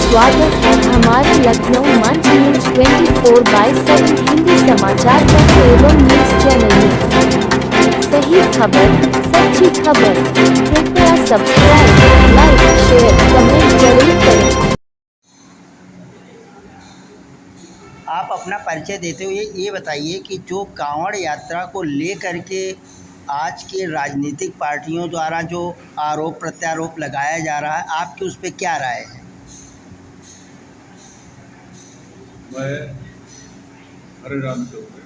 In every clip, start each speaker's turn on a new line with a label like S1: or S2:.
S1: स्वागत है हमारे लखनऊ मंच न्यूज 24/7 हिंदी समाचार पत्र एवं न्यूज चैनल में। सही खबर, सच्ची खबर। कृपया सब्सक्राइब, लाइक, शेयर, कमेंट जरूर करें।
S2: आप अपना परिचय देते हुए ये बताइए कि जो कांवड़ यात्रा को लेकर के आज के राजनीतिक पार्टियों द्वारा जो आरोप प्रत्यारोप लगाया जा रहा है, आपकी उस पर क्या राय है?
S3: मैं हरिराम चौधरी,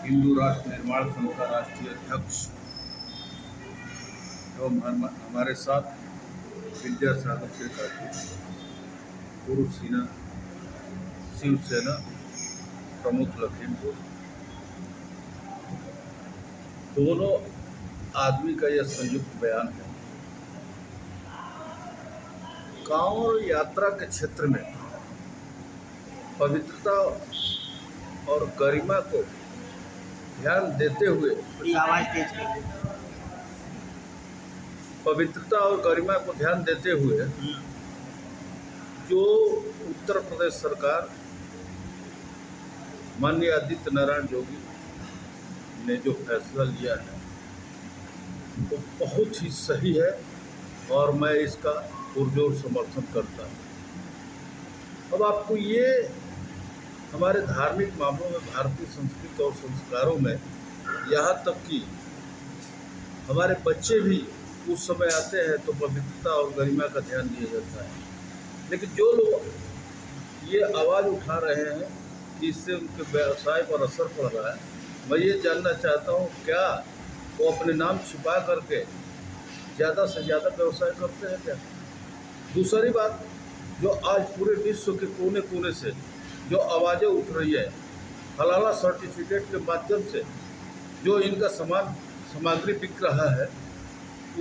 S3: हिंदू राष्ट्र निर्माण संघ का राष्ट्रीय अध्यक्ष एवं हमारे साथ विद्यासागर त्रिपाठी, पूर्व शिवसेना प्रमुख लखीमपुर, दोनों आदमी का यह संयुक्त बयान है। कांवड़ यात्रा के क्षेत्र में पवित्रता और गरिमा को ध्यान देते हुए,
S2: थोड़ी आवाज़ तेज करिए।
S3: पवित्रता और गरिमा को ध्यान देते हुए जो उत्तर प्रदेश सरकार माननीय आदित्य नारायण योगी ने जो फैसला लिया है वो तो बहुत ही सही है और मैं इसका पुरजोर समर्थन करता हूँ। अब आपको ये हमारे धार्मिक मामलों में, भारतीय संस्कृति और संस्कारों में, यहाँ तक कि हमारे बच्चे भी उस समय आते हैं तो पवित्रता और गरिमा का ध्यान दिया जाता है। लेकिन जो लोग ये आवाज़ उठा रहे हैं कि इससे उनके व्यवसाय पर असर पड़ रहा है, मैं ये जानना चाहता हूँ क्या वो अपने नाम छिपा करके ज़्यादा से ज़्यादा व्यवसाय करते हैं क्या? दूसरी बात, जो आज पूरे विश्व के कोने कोने से जो आवाज़ें उठ रही है, हलाला सर्टिफिकेट के माध्यम से जो इनका सामग्री बिक रहा है,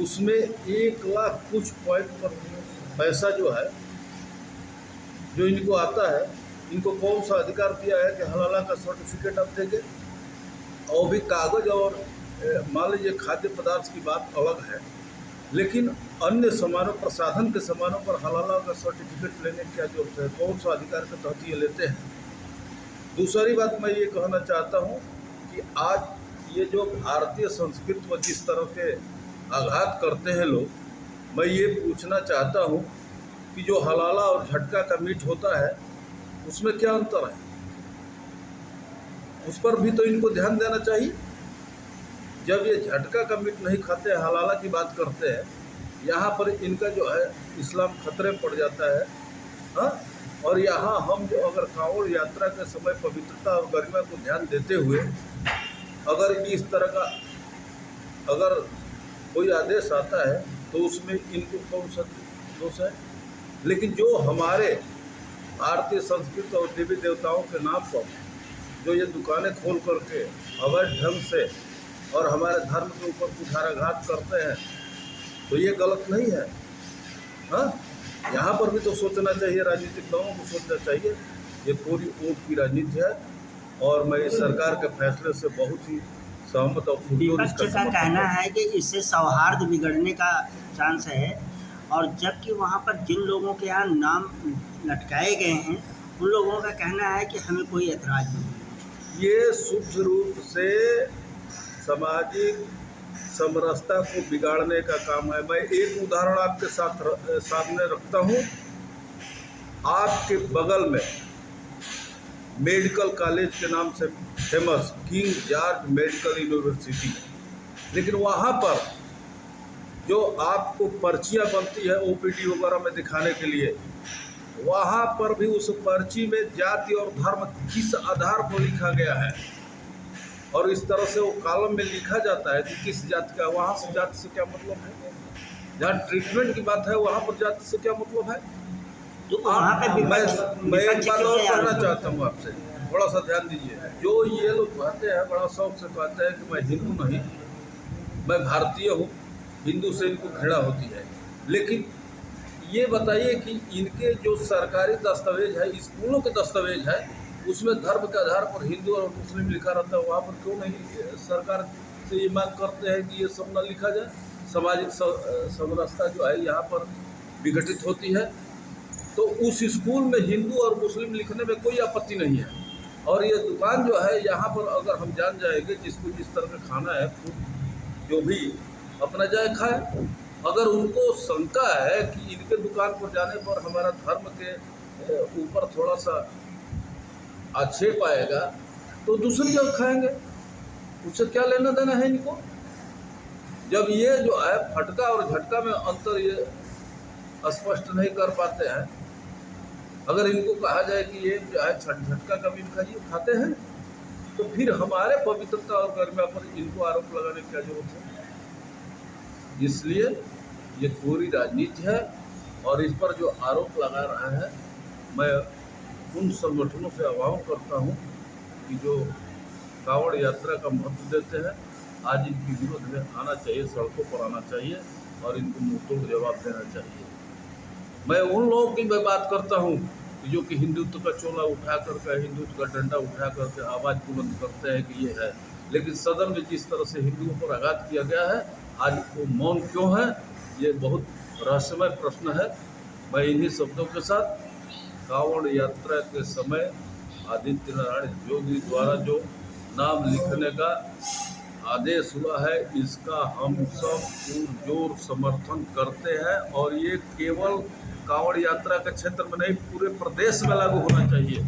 S3: उसमें 1 लाख कुछ पॉइंट पर पैसा जो है जो इनको आता है, इनको कौन सा अधिकार दिया है कि हलाला का सर्टिफिकेट आप देंगे? और भी कागज़ और मान लीजिए खाद्य पदार्थ की बात अलग है, लेकिन अन्य सामानों, प्रसाधन के सामानों पर हलाला का सर्टिफिकेट लेने की क्या जरूरत है? कौन सा अधिकार के तहत ये लेते हैं? दूसरी बात मैं ये कहना चाहता हूँ कि आज ये जो भारतीय संस्कृति पर जिस तरह के आघात करते हैं लोग, मैं ये पूछना चाहता हूँ कि जो हलाला और झटका का मीट होता है उसमें क्या अंतर है? उस पर भी तो इनको ध्यान देना चाहिए। जब ये झटका का मीट नहीं खाते हैं, हलाला की बात करते हैं, यहाँ पर इनका जो है इस्लाम खतरे में पड़ जाता है। हाँ, और यहाँ हम जो अगर कांवड़ यात्रा के समय पवित्रता और गरिमा को ध्यान देते हुए अगर इस तरह का अगर कोई आदेश आता है तो उसमें इनको कौन सा दोष है? लेकिन जो हमारे भारतीय संस्कृति और देवी देवताओं के नाम पर जो ये दुकानें खोल करके अवैध ढंग से और हमारे धर्म के ऊपर कुठाराघात करते हैं, तो ये गलत नहीं है। हाँ, यहाँ पर भी तो सोचना चाहिए, राजनीतिक दलों को सोचना चाहिए। ये पूरी वोट की राजनीति है और मैं इस सरकार के फैसले से बहुत ही सहमत और
S2: विपक्ष का कहना है कि इससे सौहार्द बिगड़ने का चांस है, और जबकि वहाँ पर जिन लोगों के यहाँ नाम लटकाए गए हैं उन लोगों का कहना है कि हमें कोई ऐतराज़ नहीं है।
S3: ये शुद्ध रूप से सामाजिक समरसता को बिगाड़ने का काम है। मैं एक उदाहरण आपके सामने रखता हूँ। आपके बगल में मेडिकल कॉलेज के नाम से famous king George medical university, लेकिन वहाँ पर जो आपको पर्चियाँ बनती है ओपीडी वगैरह में दिखाने के लिए, वहाँ पर भी उस पर्ची में जाति और धर्म किस आधार पर लिखा गया है, और इस तरह से वो कॉलम में लिखा जाता है कि किस जाति का। वहाँ से जाति से क्या मतलब है? जहाँ ट्रीटमेंट की बात है वहाँ पर जाति से क्या मतलब है?
S2: तो वहाँ पे
S3: मैं एक बात और कहना चाहता हूँ आपसे, थोड़ा सा ध्यान दीजिए। जो ये लोग कहते हैं, बड़ा शौक से कहते हैं कि मैं हिंदू नहीं, मैं भारतीय हूँ, हिंदू से इनको घृणा होती है। लेकिन ये बताइए कि इनके जो सरकारी दस्तावेज है, स्कूलों के दस्तावेज है, उसमें धर्म के आधार पर हिंदू और मुस्लिम लिखा रहता है, वहाँ पर क्यों नहीं सरकार से ये मांग करते हैं कि ये सब न लिखा जाए? सामाजिक समरसता जो है यहाँ पर विघटित होती है। तो उस स्कूल में हिंदू और मुस्लिम लिखने में कोई आपत्ति नहीं है। और ये दुकान जो है यहाँ पर अगर हम जान जाएंगे जिसको जिस तरह का खाना है जो भी अपना जाए खाए। अगर उनको शंका है कि इनके दुकान पर जाने पर हमारा धर्म के ऊपर थोड़ा सा आक्षेप आएगा तो दूसरी जगह खाएंगे, उससे क्या लेना देना है इनको। जब ये जो है फटका और झटका में अंतर ये स्पष्ट नहीं कर पाते हैं, अगर इनको कहा जाए कि ये जो है झटका का भी खाइए खाते हैं, तो फिर हमारे पवित्रता और गरिमा पर इनको आरोप लगाने की क्या जरूरत है। इसलिए ये पूरी राजनीति है और इस पर जो आरोप लगा रहा है, मैं उन संगठनों से आह्वान करता हूँ कि जो कांवड़ यात्रा का महत्व देते हैं, आज इनके विरोध में आना चाहिए, सड़कों पर आना चाहिए और इनको मुंहतोड़ जवाब देना चाहिए। मैं उन लोगों की मैं बात करता हूँ कि जो कि हिंदुत्व का चोला उठा करके, हिंदुत्व का डंडा उठा करके आवाज़ बुलंद करते हैं कि ये है, लेकिन सदन में जिस तरह से हिंदुओं पर आघात किया गया है, आज वो मौन क्यों है, ये बहुत रहस्यमय प्रश्न है। मैं इन्हीं शब्दों के साथ कांवड़ यात्रा के समय आदित्य नारायण योगी द्वारा जो नाम लिखने का आदेश हुआ है, इसका हम सब पुरजोर समर्थन करते हैं। और ये केवल कांवड़ यात्रा के क्षेत्र में नहीं, पूरे प्रदेश में लागू होना चाहिए।